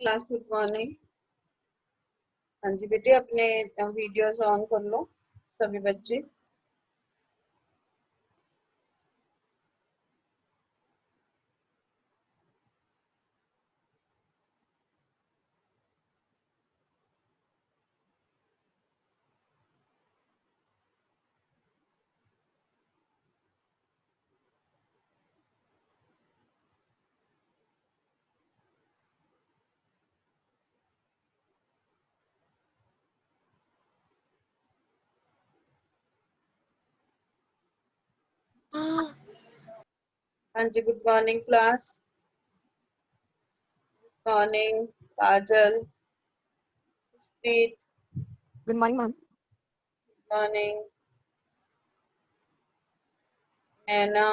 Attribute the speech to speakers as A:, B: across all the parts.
A: Class good morning. हाँ जी बेटे, अपने वीडियोस ऑन कर लो सभी बच्चे। हाँ जी, good morning class. Morning Kajal, Preet.
B: Good morning ma'am.
A: Morning Naina.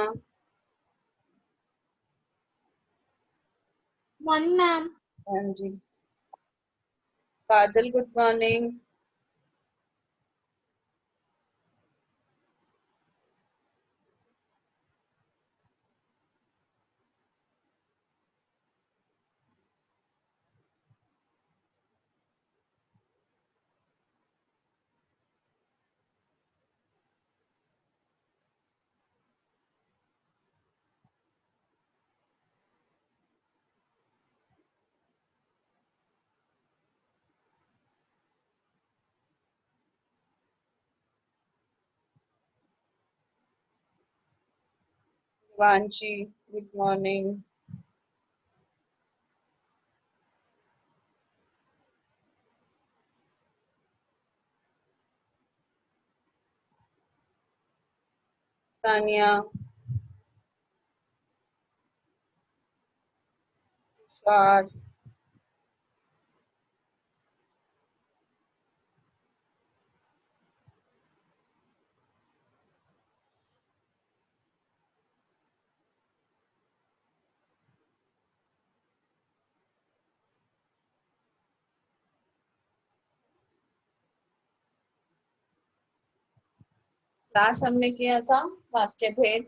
B: Morning ma'am.
A: हाँ जी Kajal, good morning. Vanshi, good morning. Saniya, Tushar, class हमने किया था वाक्य भेद।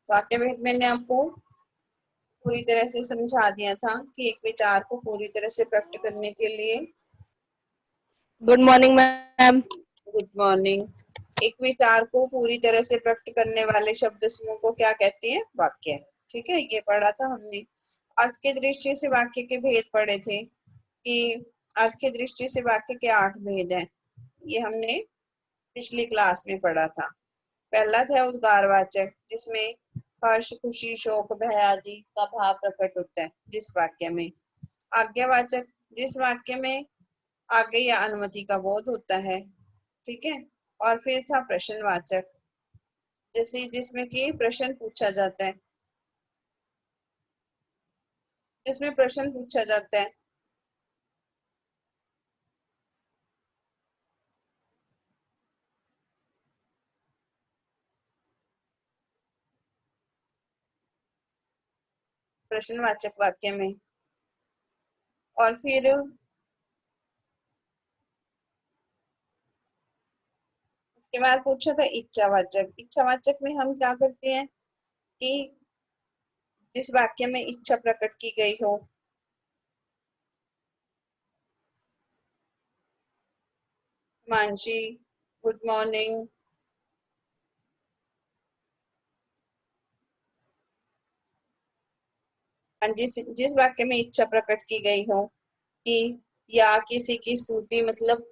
A: वाक्य भेद मैंने आपको पूरी तरह से समझा दिया था कि एक विचार को पूरी तरह से प्रकट करने के लिए।
B: Good morning ma'am.
A: Good morning. एक विचार को पूरी तरह से प्रकट करने वाले शब्द समूह को क्या कहते हैं? वाक्य। ठीक है, ये पढ़ा था हमने। अर्थ की दृष्टि से वाक्य के भेद पढ़े थे कि अर्थ की दृष्टि से वाक्य के 8 भेद हैं। ये हमने पिछली क्लास में पढ़ा था। पहला था उद्गारवाचक, जिसमें हर्ष, खुशी, शोक, भय आदि का भाव प्रकट होता है जिस वाक्य में। आज्ञावाचक, जिस वाक्य में आगे या अनुमति का बोध होता है। ठीक है। और फिर था प्रश्नवाचक, जैसे जिसमें कि प्रश्न पूछा जाता है, जिसमें प्रश्न पूछा जाता है। प्रश्नवाचक वाक्य में। और फिर उसके बाद पूछा था इच्छावाचक। इच्छावाचक में हम क्या करते हैं कि जिस वाक्य में इच्छा प्रकट की गई हो। Mansi, good morning. जिस वाक्य में इच्छा प्रकट की गई हो कि या किसी की स्तुति, मतलब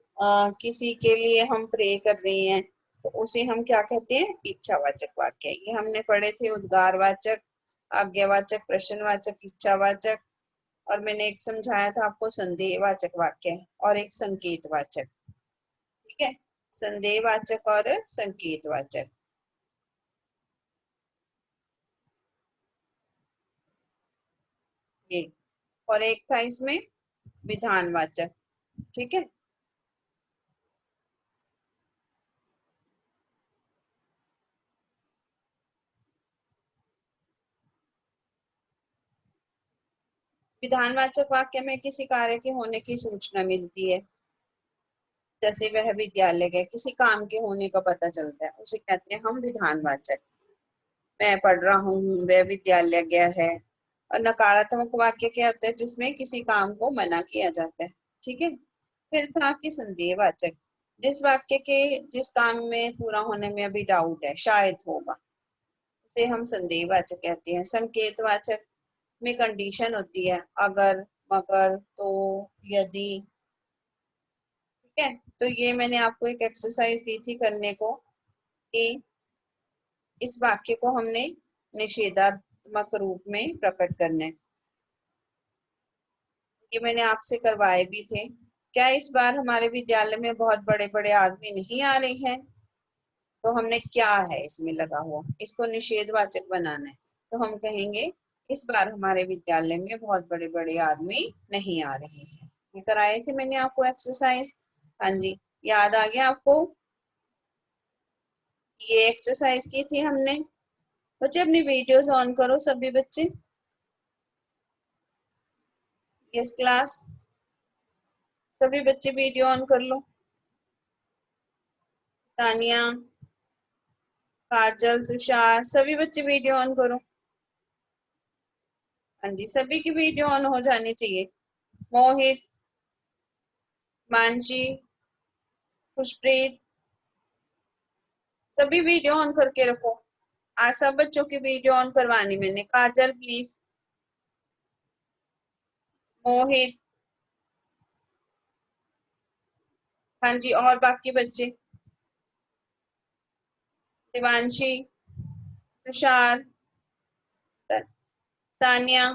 A: किसी के लिए हम प्रे कर रहे हैं, तो उसे हम क्या कहते हैं? इच्छावाचक वाक्य। ये हमने पढ़े थे उद्गारवाचक, आज्ञावाचक, प्रश्नवाचक, इच्छावाचक। और मैंने एक समझाया था आपको संदेहवाचक वाक्य और एक संकेतवाचक। ठीक है, संदेहवाचक और संकेतवाचक। ये और एक था इसमें विधानवाचक। ठीक है। विधानवाचक वाक्य में किसी कार्य के होने की सूचना मिलती है। जैसे वह विद्यालय गए, किसी काम के होने का पता चलता है, उसे कहते हैं हम विधानवाचक। मैं पढ़ रहा हूँ, वह विद्यालय गया है, और नकारात्मक वाक्य क्या होता है? जिसमें किसी काम को मना किया जाता है। ठीक है। फिर था कि संदेहवाचक, जिस वाक्य के जिस काम में पूरा होने में अभी डाउट है, शायद होगा, उसे हम संदेहवाचक कहते हैं। संकेतवाचक में कंडीशन होती है, अगर, मगर, तो, यदि। ठीक है। तो ये मैंने आपको एक एक्सरसाइज दी थी करने को कि इस वाक्य को हमने निषेधात्मक रूप में प्रकट करना है। ये मैंने आपसे करवाए भी थे। क्या इस बार हमारे विद्यालय में बहुत बड़े बड़े आदमी नहीं आ रहे हैं? तो हमने क्या है इसमें लगा हुआ, इसको निषेधवाचक बनाना है। तो हम कहेंगे इस बार हमारे विद्यालय में बहुत बड़े बड़े आदमी नहीं आ रहे हैं। ये कराए थे मैंने आपको एक्सरसाइज। हाँ जी, याद आ गया आपको? ये एक्सरसाइज की थी हमने। बच्चे अपनी वीडियोस ऑन करो सभी बच्चे। यस क्लास, सभी बच्चे वीडियो ऑन कर लो। तानिया, काजल, तुषार, सभी बच्चे वीडियो ऑन करो। हाँ जी, सभी की वीडियो ऑन हो जानी चाहिए। मोहित, मानसी, खुशप्रीत, सभी वीडियो ऑन करके रखो। आज सब बच्चों की वीडियो ऑन करवानी मैंने। काजल प्लीज, मोहित, हाँ जी, और बाकी बच्चे, दिवांशी, तुषार, सानिया,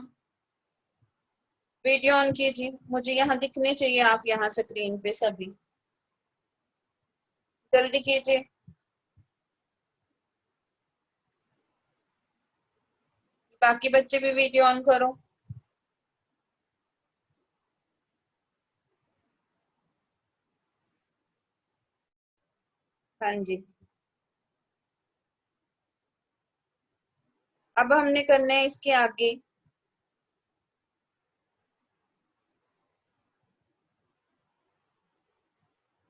A: वीडियो ऑन कीजिए। मुझे यहाँ दिखने चाहिए आप यहाँ स्क्रीन पे सभी, जल्दी कीजिए। बाकी बच्चे भी वीडियो ऑन करो। हाँ जी, अब हमने करना है इसके आगे।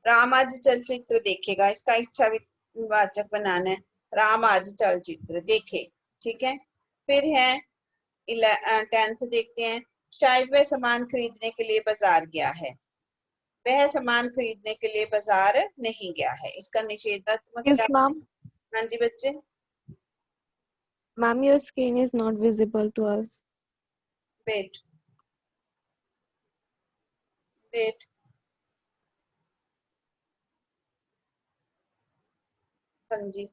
A: राम आज चलचित्र देखेगा, इसका इच्छा वाचक बनाना है। राम आज चलचित्र देखे। ठीक है। फिर है 10th देखते हैं। शायद वह सामान खरीदने के लिए बाजार गया है। वह सामान खरीदने के लिए बाजार नहीं गया है, इसका निषेधात्मक
B: Yes,
A: क्या
B: ma'am.
A: बने? हाँ जी बच्चे।
B: Ma'am, your screen is not visible to us.
A: Wait, wait, हाँ जी।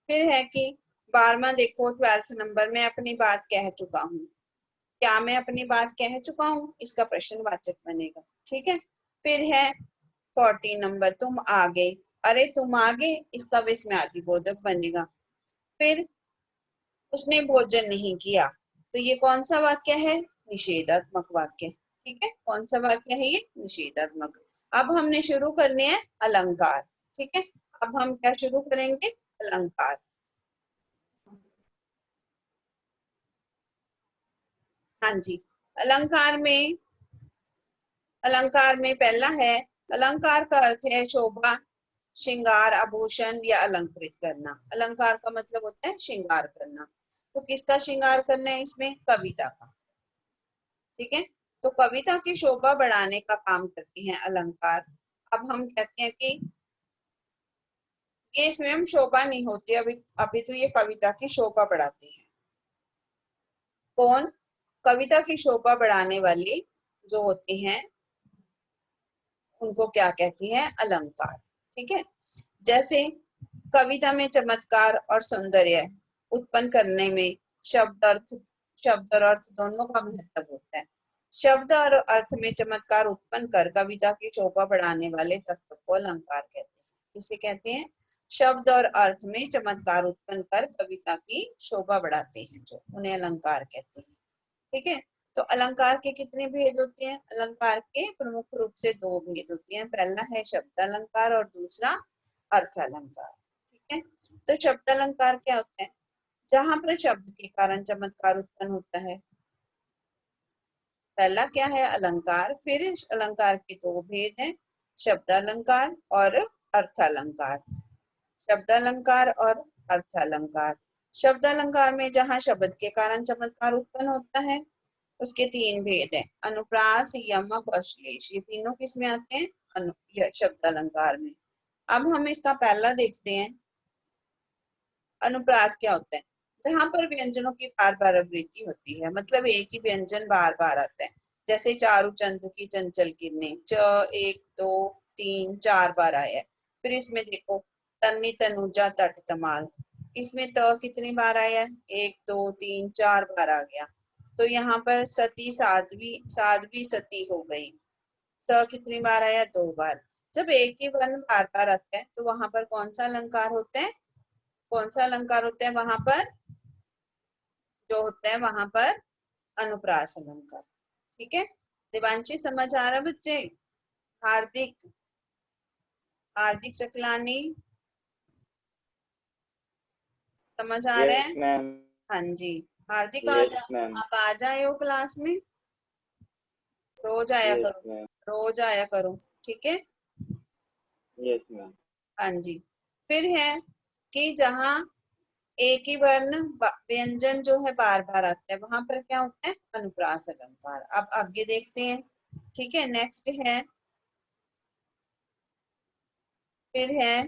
A: फिर है कि 12वां देखो, 12th नंबर में अपनी बात कह चुका हूँ। क्या मैं अपनी बात कह चुका हूँ? इसका प्रश्नवाचक बनेगा। ठीक है। फिर है 14 नंबर, तुम आ गए। अरे तुम आ गए, इसका विस्मयादि बोधक बनेगा। फिर उसने भोजन नहीं किया, तो ये कौन सा वाक्य है? निषेधात्मक वाक्य। ठीक है। कौन सा वाक्य है ये? निषेधात्मक। अब हमने शुरू करने हैं अलंकार। ठीक है। अब हम क्या शुरू करेंगे? अलंकार। हाँ जी। अलंकार में, अलंकार में पहला है, अलंकार का अर्थ है शोभा, श्रृंगार, आभूषण या अलंकृत करना। अलंकार का मतलब होता है श्रृंगार करना। तो किसका श्रृंगार करना है इसमें? कविता का। ठीक है। तो कविता की शोभा बढ़ाने का काम करती हैं अलंकार। अब हम कहते हैं कि ये स्वयं शोभा नहीं होती, अभी अभी तो ये कविता की शोभा बढ़ाती है। कौन? कविता की शोभा बढ़ाने वाली जो होती हैं उनको क्या कहती हैं? अलंकार। ठीक है। जैसे कविता में चमत्कार और सौंदर्य उत्पन्न करने में शब्द और अर्थ दोनों का महत्व होता है। शब्द और अर्थ में चमत्कार उत्पन्न कर कविता की शोभा बढ़ाने वाले तत्व को अलंकार कहते हैं। इसे कहते हैं शब्द और अर्थ में चमत्कार उत्पन्न कर कविता की शोभा बढ़ाते हैं, जो उन्हें अलंकार कहते हैं। ठीक है। तो अलंकार के कितने भेद होते हैं? अलंकार के प्रमुख रूप से दो भेद होते हैं, पहला है शब्द अलंकार और दूसरा अर्थ अलंकार। ठीक है, तो शब्द अलंकार क्या होते हैं? जहां पर शब्द के कारण चमत्कार उत्पन्न होता है। पहला क्या है? अलंकार। फिर इस अलंकार के दो भेद हैं, शब्द अलंकार और अर्थ अलंकार। शब्द अलंकार और अर्थ अलंकार। शब्द अलंकार में जहां शब्द के कारण चमत्कार उत्पन्न होता है उसके तीन भेद हैं, अनुप्रास, यमक और श्लेष। ये तीनों किस में आते हैं? शब्द अलंकार में। अब हम इसका पहला देखते हैं। अनुप्रास क्या होता है? जहां पर व्यंजनों की बार बार आवृत्ति होती है, मतलब एक ही व्यंजन बार बार आता है। जैसे चारु चंद्र की चंचल किरणें, च 1 2 3 4 बार आया है। फिर इसमें देखो तन्नी तनुजा तट तमाल, इसमें त कितनी बार आया है? 1 2 3 4 बार आ गया। तो यहाँ पर सती साध्वी, साध्वी सती हो गई, स कितनी बार आया? 2 बार। जब एक ही वर्ण बार बार आता है तो वहां पर कौन सा अलंकार होता है? कौन सा अलंकार होता है वहां पर? जो होता है वहां पर अनुप्रास अलंकार। ठीक है, दिवांशी समझ आ रहा बच्चे? हार्दिक, हार्दिक सकलानी समझ आ रहे
C: यस
A: हैं?
C: मैम।
A: हाँ जी, हार्दिक आ
C: यस
A: जा,
C: मैम।
A: आप आ जाए हो क्लास में, रोज आया
C: यस
A: करो,
C: मैम।
A: रोज आया करो। ठीक है,
C: यस मैम।
A: हाँ जी। फिर है कि जहाँ एक ही वर्ण व्यंजन जो है बार बार आता है वहां पर क्या होता है? अनुप्रास अलंकार। अब आगे देखते हैं। ठीक है, नेक्स्ट है, फिर है,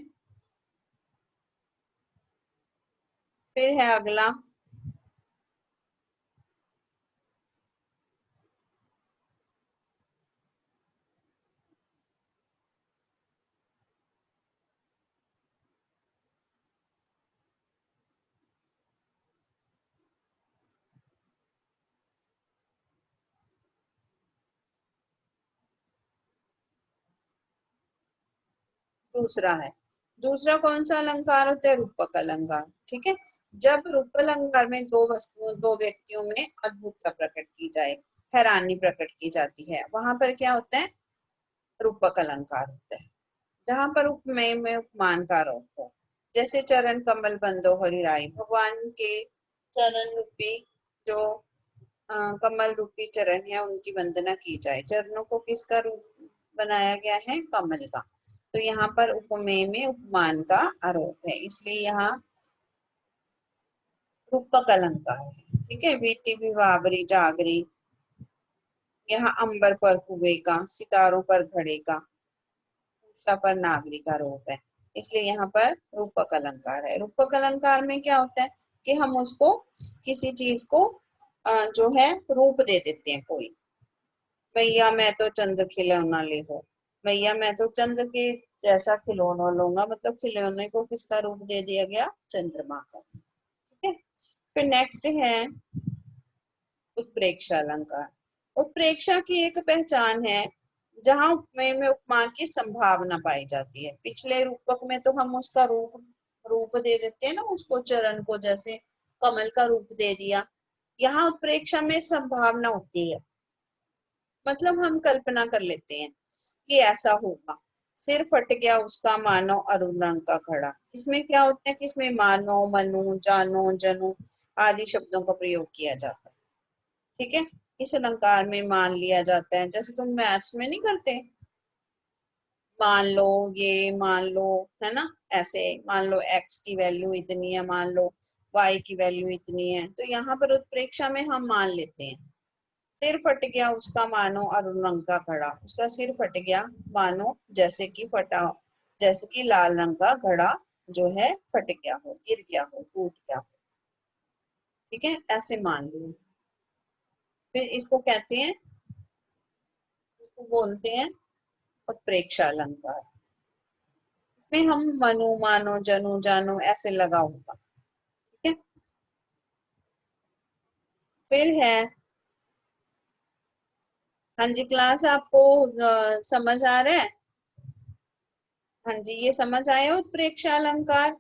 A: फिर है अगला दूसरा है। दूसरा कौन सा अलंकार होता है? रूपक अलंकार। ठीक है, जब रूपक अलंकार में दो वस्तुओं, दो व्यक्तियों में अद्भुतता प्रकट की जाए, हैरानी प्रकट की जाती है, वहां पर क्या होता है? रूपक अलंकार होता है। जहां पर उपमेय में उपमान का आरोप हो, जैसे चरण कमल बंदो हरिराई, भगवान के चरण रूपी जो कमल रूपी चरण है उनकी वंदना की जाए। चरणों को किसका रूप बनाया गया है? कमल का। तो यहाँ पर उपमेय में उपमान का आरोप है, इसलिए यहाँ रूपक अलंकार है। ठीक है, बीती विवावरी जागरी, यहाँ अंबर पर कुएं का, सितारों पर घड़े का, उषा पर नागरी का रूप है, इसलिए यहाँ पर रूपक अलंकार है। रूपक अलंकार में क्या होता है कि हम उसको किसी चीज को जो है रूप दे देते हैं। कोई, भैया मैं तो चंद्र खिलौना ले हो, भैया मैं तो चंद्र के जैसा खिलौना लूंगा, मतलब खिलौने को किसका रूप दे दिया गया? चंद्रमा का। ठीक है, फिर नेक्स्ट है उत्प्रेक्षा अलंकार। उत्प्रेक्षा की एक पहचान है जहां उपमेय में उपमान की संभावना पाई जाती है। पिछले रूपक में तो हम उसका रूप रूप दे देते हैं ना, उसको चरण को, जैसे कमल का रूप दे दिया। यहाँ उत्प्रेक्षा में संभावना होती है, मतलब हम कल्पना कर लेते हैं कि ऐसा होगा। सिर फट गया उसका मानो अरुण रंग का घड़ा, इसमें क्या होता है कि इसमें मानो, मनु, जानो, जनु आदि शब्दों का प्रयोग किया जाता है। ठीक है, इस अलंकार में मान लिया जाता है, जैसे तुम मैथ्स में नहीं करते, मान लो, ये मान लो, है ना, ऐसे मान लो x की वैल्यू इतनी है, मान लो y की वैल्यू इतनी है, तो यहाँ पर उत्प्रेक्षा में हम मान लेते हैं। सिर फट गया उसका मानो अरुण रंग का घड़ा, उसका सिर फट गया मानो जैसे कि फटा, जैसे कि लाल रंग का घड़ा जो है फट गया हो, गिर गया हो, टूट गया हो। ठीक है, ऐसे मान लो। फिर इसको कहते हैं, इसको बोलते हैं उत्प्रेक्षा अलंकार। इसमें हम मनु, मानो, जनु, जानो ऐसे लगा होगा। ठीक है, फिर है, हाँ जी क्लास आपको समझ आ रहा है? हाँ जी, ये समझ आया उत्प्रेक्षा अलंकार?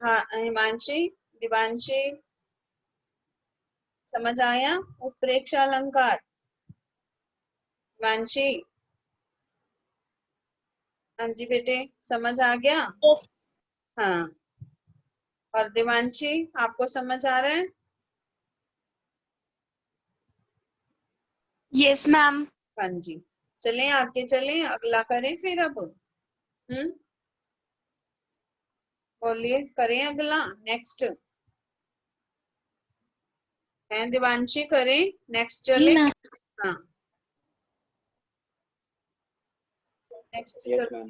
A: हाँ हिमांशी, दिवांशी समझ आया? उत्प्रेक्षा अलंकार। मानसी, हाँ जी बेटे, समझ आ गया?
D: Yes.
A: हाँ, और देवांशी आपको समझ आ रहा है?
D: Yes, ma'am.
A: हाँ जी, चलें आगे चलें, अगला करें फिर अब। बोलिए, करें अगला, नेक्स्ट है देवांशी, करें नेक्स्ट
D: जी
A: चले?
D: मैम।
A: हाँ, नेक्स्ट
C: Yes,
A: चलो।
C: ma'am.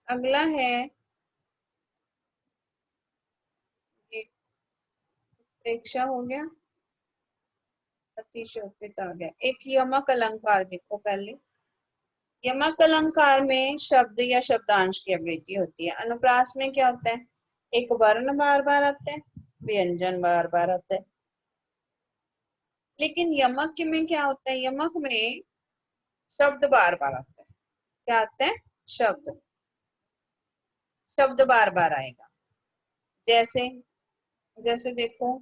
A: अगला है एक, प्रेक्षा हो गया, अतिशयोक्ति आ गया। एक यमक अलंकार देखो पहले। यमक अलंकार में शब्द या शब्दांश की आवृत्ति होती है। अनुप्रास में क्या होता है? एक वर्ण बार बार आता है, व्यंजन बार बार आता है। लेकिन यमक में क्या होता है? यमक में शब्द बार बार आता है। क्या आता है? शब्द, शब्द बार बार आएगा। जैसे जैसे देखो,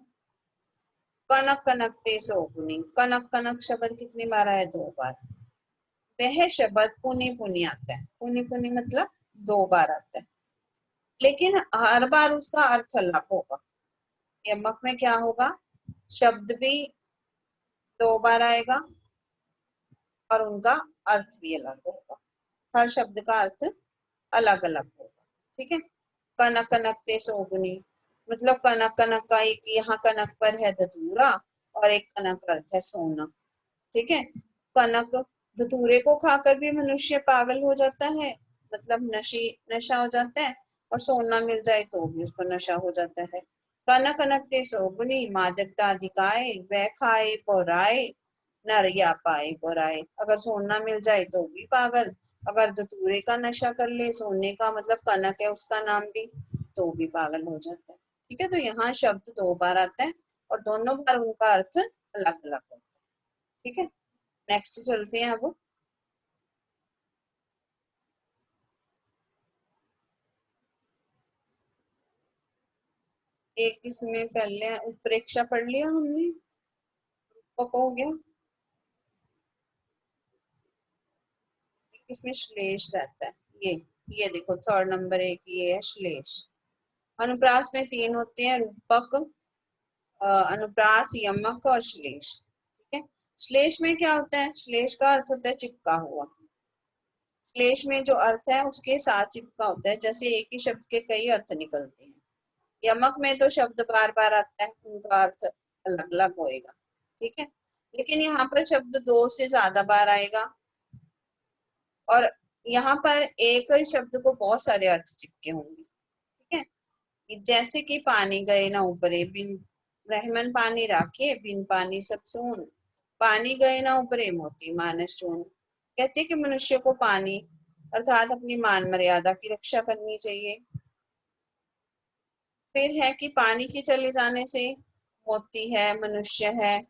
A: कनक कनकते सोगुनी, कनक कनक शब्द कितनी बार आया? 2 बार। वह शब्द पुनि पुनि आता है। पुनि पुनि मतलब 2 बार आता है, लेकिन हर बार उसका अर्थ अलग होगा। यमक में क्या होगा? शब्द भी 2 बार आएगा और उनका अर्थ भी अलग होगा। हर शब्द का अर्थ अलग अलग होगा। ठीक है? कनक कनकते सोगुनी मतलब कनक कनक का एक यहाँ कनक पर है धतूरा और एक कनक अर्थ है सोना। ठीक है? कनक, धतूरे को खाकर भी मनुष्य पागल हो जाता है, मतलब नशा हो जाता है, और सोना मिल जाए तो भी उसको नशा हो जाता है। कनक कनकते सोगुनी मादकता अधिकाए, वह खाए पौराए, नर या पाए पौराए। अगर सोना मिल जाए तो भी पागल, अगर धतूरे का नशा कर ले, सोने का मतलब कनक है उसका नाम भी, तो भी पागल हो जाता है। ठीक है? तो यहाँ शब्द 2 बार आता है और दोनों बार उनका अर्थ अलग अलग होता है। ठीक है? नेक्स्ट चलते हैं अब। एक इसमें पहले उत्प्रेक्षा पढ़ लिया हमने, रूपक हो गया। इसमें श्लेष रहता है, ये देखो थर्ड नंबर एक ये है श्लेष। अनुप्रास में 3 होते हैं, रूपक, अनुप्रास, यमक और श्लेष। ठीक है? श्लेष में क्या होता है? श्लेष का अर्थ होता है चिपका हुआ। श्लेष में जो अर्थ है उसके साथ चिपका होता है, जैसे एक ही शब्द के कई अर्थ निकलते हैं। यमक में तो शब्द बार बार आता है, उनका अर्थ अलग अलग होएगा। ठीक है? लेकिन यहाँ पर शब्द 2 से ज्यादा बार आएगा और यहाँ पर एक ही शब्द को बहुत सारे अर्थ चिपके होंगे। ठीक है? जैसे कि पानी गए ना ऊपरे, बिन रहमन पानी राखे, बिन पानी सब सून, पानी गए ना ऊपरे मोती मानस चून। कहते कि मनुष्य को पानी अर्थात अपनी मान मर्यादा की रक्षा करनी चाहिए। फिर है कि पानी के चले जाने से मोती है, मनुष्य है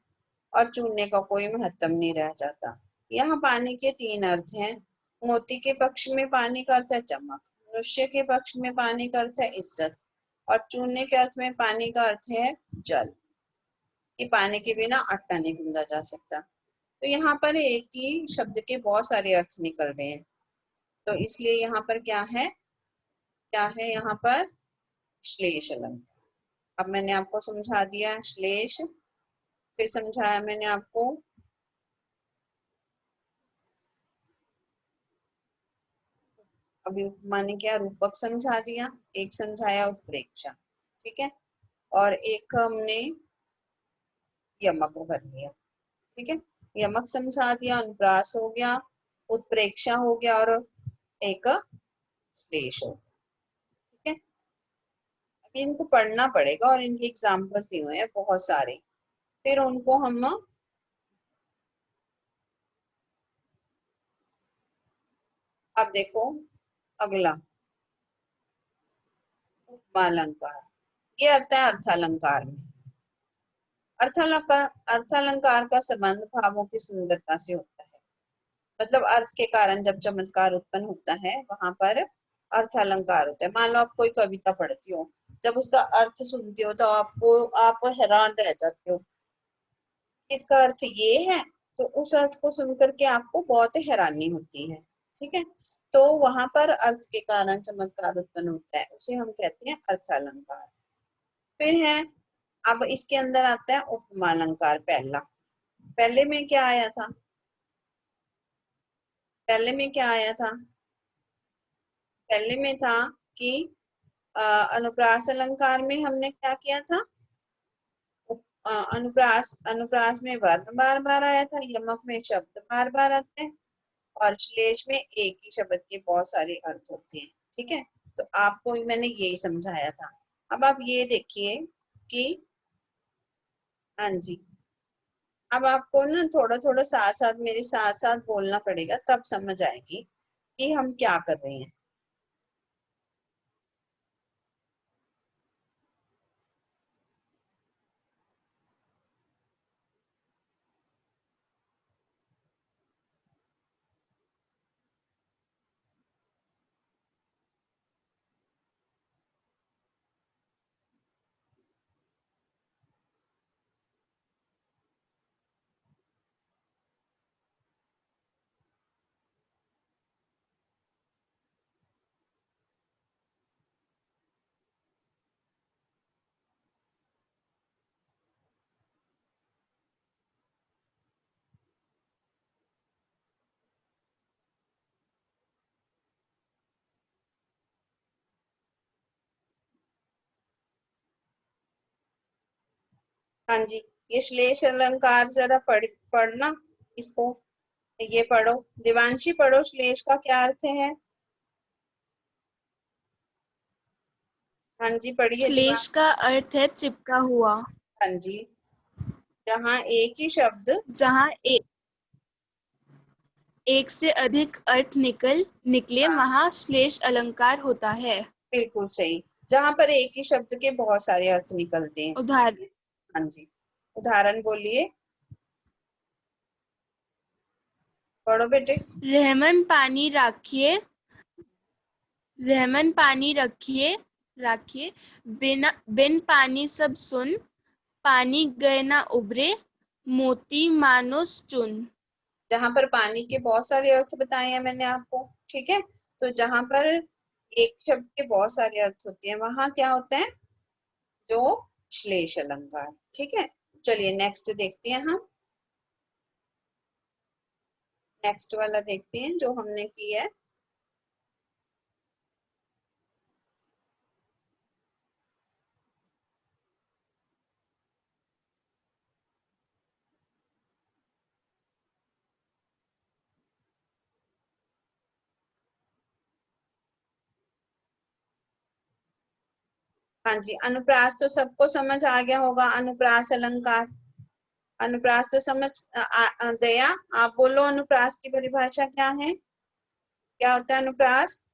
A: और चूने का कोई महत्व नहीं रह जाता। यहाँ पानी के 3 अर्थ हैं। मोती के पक्ष में पानी का अर्थ है चमक, मनुष्य के पक्ष में पानी का अर्थ है इज्जत और चूने के अर्थ में पानी का अर्थ है जल। ये पानी के बिना आटा नहीं गूंदा जा सकता। तो यहाँ पर एक ही शब्द के बहुत सारे अर्थ निकल रहे हैं, तो इसलिए यहाँ पर क्या है? क्या है यहाँ पर? श्लेष अलंकार। अब मैंने आपको समझा दिया श्लेष, फिर समझाया मैंने आपको अभी उपमा ने क्या, रूपक समझा दिया, एक समझाया उत्प्रेक्षा। ठीक है? और एक हमने यमक भर लिया। ठीक है? यमक समझा दिया, अनुप्रास हो गया, उत्प्रेक्षा हो गया और एक श्लेष हो गया। ठीक है? अभी इनको पढ़ना पड़ेगा और इनके एग्जाम्पल्स दिए हुए हैं बहुत सारे, फिर उनको हम अब देखो अगला उपमा अलंकार, ये आता है अर्थालंकार में। अर्थालंकार का संबंध भावों की सुंदरता से होता है, मतलब अर्थ के कारण जब चमत्कार उत्पन्न होता है वहां पर अर्थ अलंकार होता है। मान लो आप कोई कविता पढ़ती हो जब उसका अर्थ सुनते हो तो आप हैरान रह जाते हो, इसका अर्थ ये है, तो उस अर्थ को सुनकर के आपको बहुत हैरानी होती है। ठीक है, तो वहां पर अर्थ के कारण चमत्कार उत्पन्न होता है, उसे हम कहते हैं अर्थ अलंकार। फिर है, अब इसके अंदर आता है उपमा अलंकार। पहले में क्या आया था? पहले में क्या आया था? पहले में था कि अनुप्रास अलंकार में हमने क्या किया था? अनुप्रास अनुप्रास में वर्ण बार बार आया था, यमक में शब्द बार बार आते हैं, और श्लेष में एक ही शब्द के बहुत सारे अर्थ होते हैं। ठीक है, तो आपको मैंने यही समझाया था। अब आप ये देखिए कि, हाँ जी, अब आपको ना थोड़ा थोड़ा साथ साथ मेरे साथ साथ बोलना पड़ेगा, तब समझ आएगी कि हम क्या कर रहे हैं। हाँ जी, ये श्लेष अलंकार जरा पढ़ना इसको, ये पढ़ो दिवांशी, पढ़ो श्लेष का क्या अर्थ है। हाँ जी, पढ़िए
D: श्लेष
A: दिवान।
D: का अर्थ है चिपका हुआ।
A: हाँ जी, जहाँ एक ही शब्द,
D: जहाँ एक से अधिक अर्थ निकले
A: हाँ
D: वहाँ श्लेष अलंकार होता है।
A: बिल्कुल सही, जहाँ पर एक ही शब्द के बहुत सारे अर्थ निकलते हैं।
D: उदाहरण,
A: हाँ जी, उदाहरण बोलिए, पढ़ो बेटे।
D: रहमन पानी राखिए, रहमन पानी रखिए राखिए, बिन पानी सब सुन, पानी गए ना उबरे, मोती मानुस चुन।
A: जहां पर पानी के बहुत सारे अर्थ बताए हैं मैंने आपको। ठीक है, तो जहां पर एक शब्द के बहुत सारे अर्थ होते हैं, वहां क्या होता है? जो श्लेष अलंकार। ठीक है, चलिए नेक्स्ट देखते हैं हम, नेक्स्ट वाला देखते हैं जो हमने किया है। हाँ जी, अनुप्रास तो सबको समझ आ गया होगा, अनुप्रास अलंकार। अनुप्रास तो समझ दया, आप बोलो अनुप्रास की परिभाषा क्या है? क्या होता है अनुप्रास?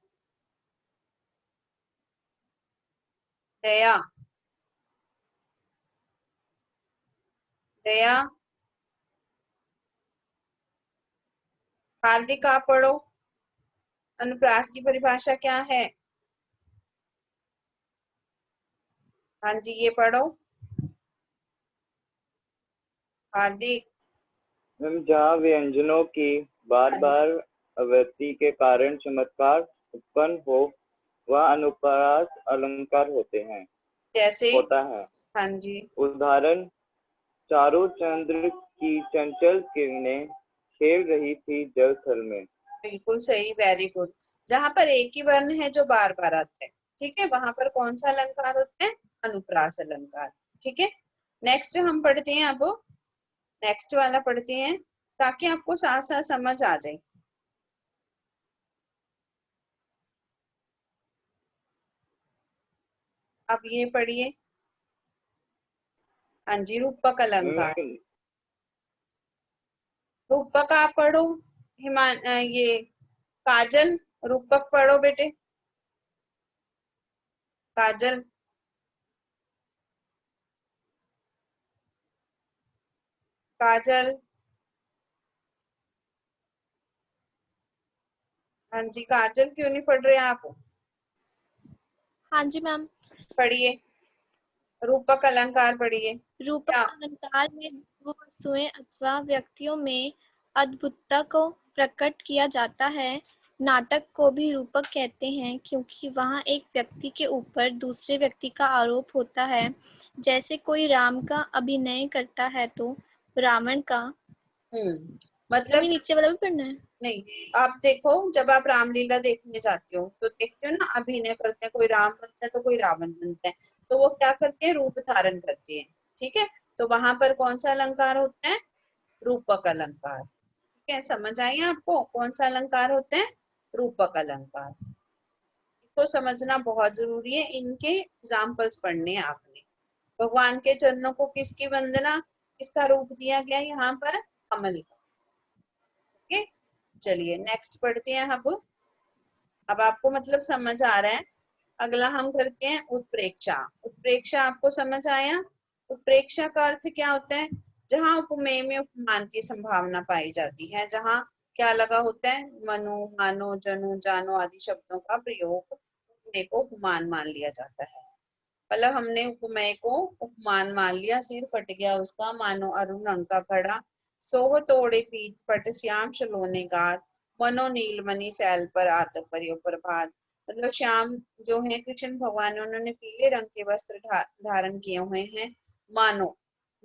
A: दया, दया, हार्दिक आप पढ़ो, अनुप्रास की परिभाषा क्या है? हाँ जी, ये पढ़ो हार्दिक।
C: मैम, जहाँ व्यंजनों की बार
A: हाँ जी,
C: बार आवृत्ति के कारण चमत्कार उत्पन्न हो, वह अनुप्रास अलंकार
A: जैसे,
C: होता है।
A: हाँ जी,
C: उदाहरण, चारों चंद्र की चंचल किरणें खेल रही थी जल थल में।
A: बिल्कुल सही, वेरी गुड। जहां पर एक ही वर्ण है जो बार बार आता है, ठीक है, वहां पर कौन सा अलंकार होता है? अनुप्रास अलंकार। ठीक है, नेक्स्ट हम पढ़ते हैं अब, नेक्स्ट वाला पढ़ते हैं ताकि आपको साथ साथ समझ आ जाए। अब ये पढ़िए, हाँ जी, रूपक अलंकार।
C: मैम,
A: रूपक आप पढ़ो, ये काजल, रूपक पढ़ो बेटे, काजल, काजल। हाँ जी, काजल क्यों नहीं पढ़ रहे आप?
E: हाँ जी मैम।
A: पढ़िए, रूपक अलंकार पढ़िए।
E: रूपक
A: क्या?
E: अलंकार में वो वस्तुएं अथवा व्यक्तियों में अद्भुतता को प्रकट किया जाता है। नाटक को भी रूपक कहते हैं क्योंकि वहाँ एक व्यक्ति के ऊपर दूसरे व्यक्ति का आरोप होता है। जैसे कोई राम का अभिनय करता है तो रावण का।
A: मतलब
E: हमें नीचे वाला भी पढ़ना है?
A: नहीं, आप देखो, जब आप रामलीला देखने जाते हो तो देखते हो ना, अभिनय करते हैं, कोई राम बनता है तो कोई रावण बनता है, तो वो क्या करते हैं, रूप धारण करते हैं। ठीक है, तो वहां पर कौन सा अलंकार होता है, रूपक अलंकार। ठीक है, समझ आई आपको कौन सा अलंकार होता है, रूपक अलंकार। इसको समझना बहुत जरूरी है, इनके एग्जाम्पल्स पढ़ने हैं आपने। भगवान के चरणों को किसकी वंदना, किसका रूप दिया गया यहाँ पर, कमल का। ओके, चलिए नेक्स्ट पढ़ते हैं। अब आपको मतलब समझ आ रहा है। अगला हम करते हैं उत्प्रेक्षा। उत्प्रेक्षा आपको समझ आया? उत्प्रेक्षा का अर्थ क्या होता है, जहां उपमेय में उपमान की संभावना पाई जाती है, जहां क्या लगा होता है, मनो, मानो, जनो, जानो आदि शब्दों का प्रयोग उपमेय को उपमान मान लिया जाता है। मतलब हमने उपमेय को उपमान मान लिया, सिर फट गया उसका, मानो अरुण अंक का घड़ा, सोह तोड़े पीत पट श्याम शलोने गात, मनो नील मणि सैल पर आत परियो प्रभात। मतलब श्याम जो है कृष्ण भगवान, उन्होंने पीले रंग के वस्त्र धारण किए हुए हैं। मानो,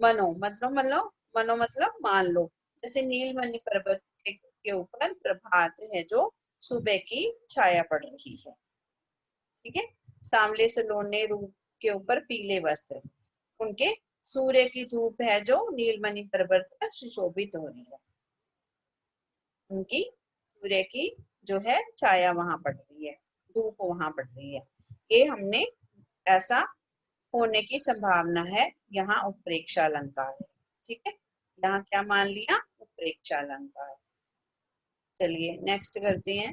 A: मनो मतलब मान लो, जैसे नीलमणि पर्वत के ऊपर प्रभात है, जो सुबह की छाया पड़ रही है। ठीक है, सांवले सलोने रूप के ऊपर पीले वस्त्र, उनके सूर्य की धूप है जो नीलमणि पर्वत पर सुशोभित हो रही है, उनकी सूर्य की जो है छाया वहां पड़ रही है, धूप वहां पड़ रही है। ये हमने ऐसा होने की संभावना है, यहाँ उत्प्रेक्षा अलंकार है। ठीक है, यहाँ क्या मान लिया, उत्प्रेक्षा अलंकार। चलिए नेक्स्ट करते हैं।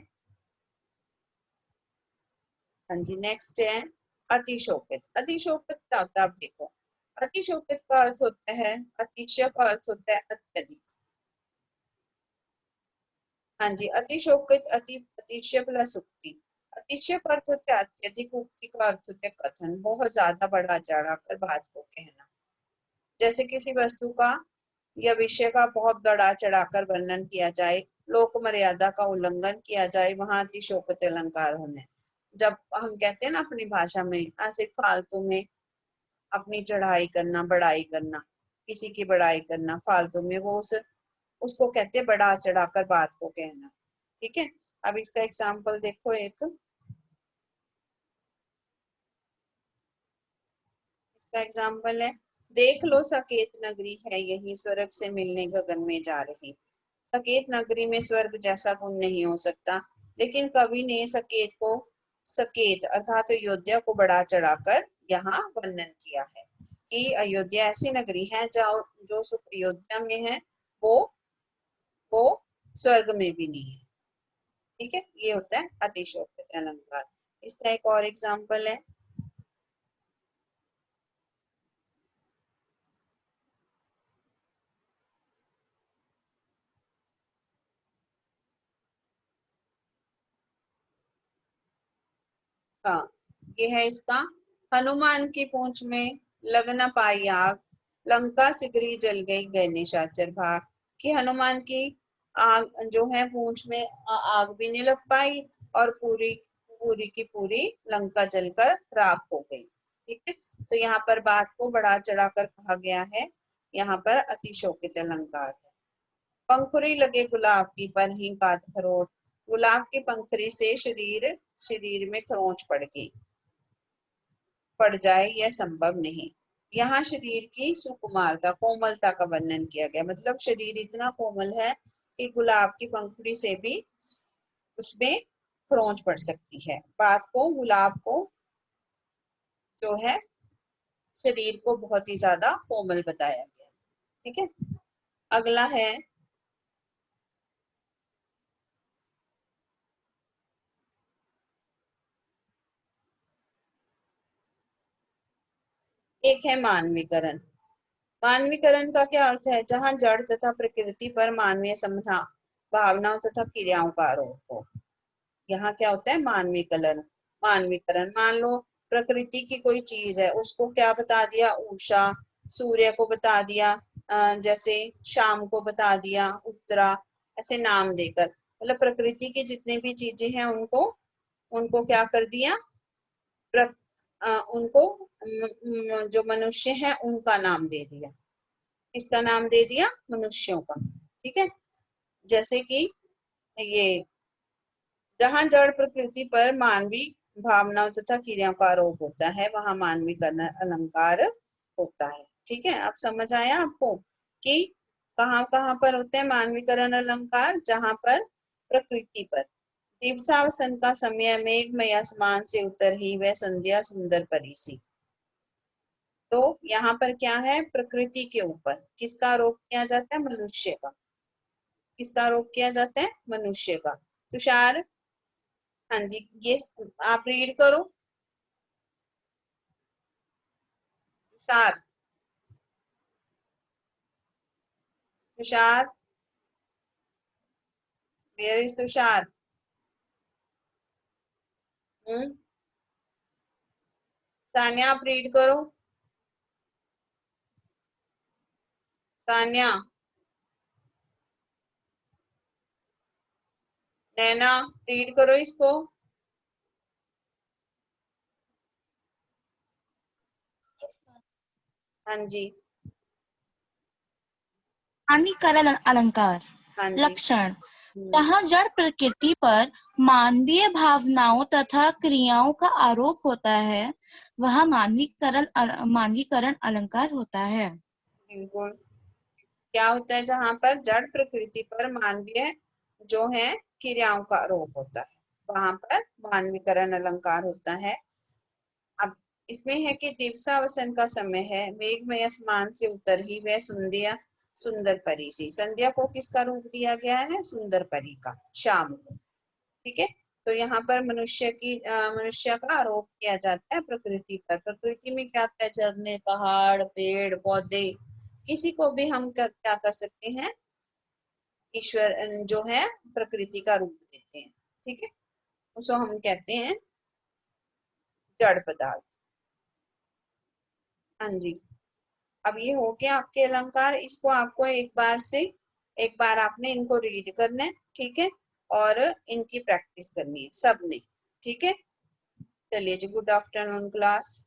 A: हाँ जी, नेक्स्ट है अतिशोकित। अतिशोकित क्या होता है, आप देखो, अतिशोकित का अर्थ होता है, अतिशय का अर्थ होता है अत्यधिक। हाँ जी, अतिशोकित, अतिशय प्लस उक्ति। अतिशय का अर्थ होता है अत्यधिक, उक्ति का अर्थ होता है कथन, बहुत ज्यादा बढ़ा चढ़ाकर बात को कहना। जैसे किसी वस्तु का या विषय का बहुत बढ़ा चढ़ाकर वर्णन किया जाए, लोक मर्यादा का उल्लंघन किया जाए, वहां अतिशोकित अलंकार होने। जब हम कहते हैं ना अपनी भाषा में, ऐसे फालतू में अपनी चढ़ाई करना, बड़ाई करना, किसी की बड़ाई करना फालतू में, वो उसको कहते हैं बढ़ा चढ़ाकर बात को कहना। ठीक है, अब इसका एग्जाम्पल देखो, इसका एग्जाम्पल है, देख लो सकेत नगरी है यही, स्वर्ग से मिलने गगन में जा रही। सकेत नगरी में स्वर्ग जैसा गुण नहीं हो सकता, लेकिन कवि ने सकेत को, सकेत अर्थात अयोध्या को बढ़ा चढ़ाकर यहाँ वर्णन किया है कि अयोध्या ऐसी नगरी है जो सुख अयोध्या में है, वो स्वर्ग में भी नहीं है। ठीक है, ये होता है अतिशोक्ति अलंकार। इसका एक और एग्जाम्पल है, हाँ ये है इसका, हनुमान की पूंछ में लग न पाई आग, लंका सिगरी जल गई गए निशाचर भाग। कि हनुमान की आग जो है पूंछ में आग भी नहीं लग पाई, और पूरी पूरी की पूरी लंका जलकर राख हो गई। ठीक है, तो यहाँ पर बात को बढ़ा चढ़ाकर कहा गया है, यहाँ पर अतिशोकित अलंकार है। पंखुरी लगे गुलाब की पर ही बात खरोट, गुलाब की पंखुरी से शरीर में खरोंच पड़ जाए यह संभव नहीं। यहाँ शरीर की सुकुमारता, कोमलता का वर्णन किया गया, मतलब शरीर इतना कोमल है कि गुलाब की पंखुड़ी से भी उसमें खरोंच पड़ सकती है। बात को, गुलाब को जो है शरीर को बहुत ही ज्यादा कोमल बताया गया। ठीक है, अगला है एक है मानवीकरण। मानवीकरण का क्या अर्थ है, जहां जड़ तथा प्रकृति पर मानवीय भावनाओं तथा क्रियाओं का आरोप हो। यहाँ क्या होता है, मानवीकरण। मान लो प्रकृति की कोई चीज है उसको क्या बता दिया, उषा, सूर्य को बता दिया, जैसे शाम को बता दिया, उत्तरा, ऐसे नाम देकर, मतलब प्रकृति की जितनी भी चीजें हैं उनको उनको क्या कर दिया, उनको जो मनुष्य है उनका नाम दे दिया। किसका नाम दे दिया, मनुष्यों का। ठीक है, जैसे कि ये जहां जड़ प्रकृति पर मानवीय भावनाओं तथा क्रियाओं का आरोप होता है वहां मानवीय करण अलंकार होता है। ठीक है, अब समझ आया आपको कि कहां कहां पर होते हैं मानवीकरण अलंकार, जहां पर प्रकृति पर। दिवसावसन का समय मेघमय आसमान से उतर ही वह संध्या सुंदर परी सी। तो यहाँ पर क्या है, प्रकृति के ऊपर किसका आरोप किया जाता है, मनुष्य का। किसका आरोप किया जाता है, मनुष्य का। तुषार, हाँ जी, ये आप रीड करो। Tushar, Tushar, where is Tushar? सान्या, आप रीड करो। सान्या, नैना, रीड करो इसको। हाँ जी,
F: मानवीकरण अलंकार।
A: हाँ जी।
F: लक्षण, जहाँ जड़ प्रकृति पर मानवीय भावनाओं तथा क्रियाओं का आरोप होता है वह मानवीकरण अलंकार होता है।
A: बिल्कुल, क्या होता है, जहां पर जड़ प्रकृति पर मानवीय जो है क्रियाओं का आरोप होता है वहां पर मानवीकरण अलंकार होता है। अब इसमें है कि दिवसावसन का समय है, मेघमय आसमान से उतर ही वह संध्या सुंदर परी सी। संध्या को किसका रूप दिया गया है, सुंदर परी का, शाम को। ठीक है, तो यहाँ पर मनुष्य का आरोप किया जाता है प्रकृति पर। प्रकृति में क्या आता है, झरने, पहाड़, पेड़ पौधे, किसी को भी हम क्या कर सकते हैं, ईश्वर जो है प्रकृति का रूप देते हैं। ठीक है, उसको हम कहते हैं जड़ पदार्थ। हाँ जी, अब ये हो गया आपके अलंकार। इसको आपको एक बार आपने इनको रीड करना है। ठीक है, और इनकी प्रैक्टिस करनी है सबने। ठीक है, चलिए जी, गुड आफ्टरनून क्लास।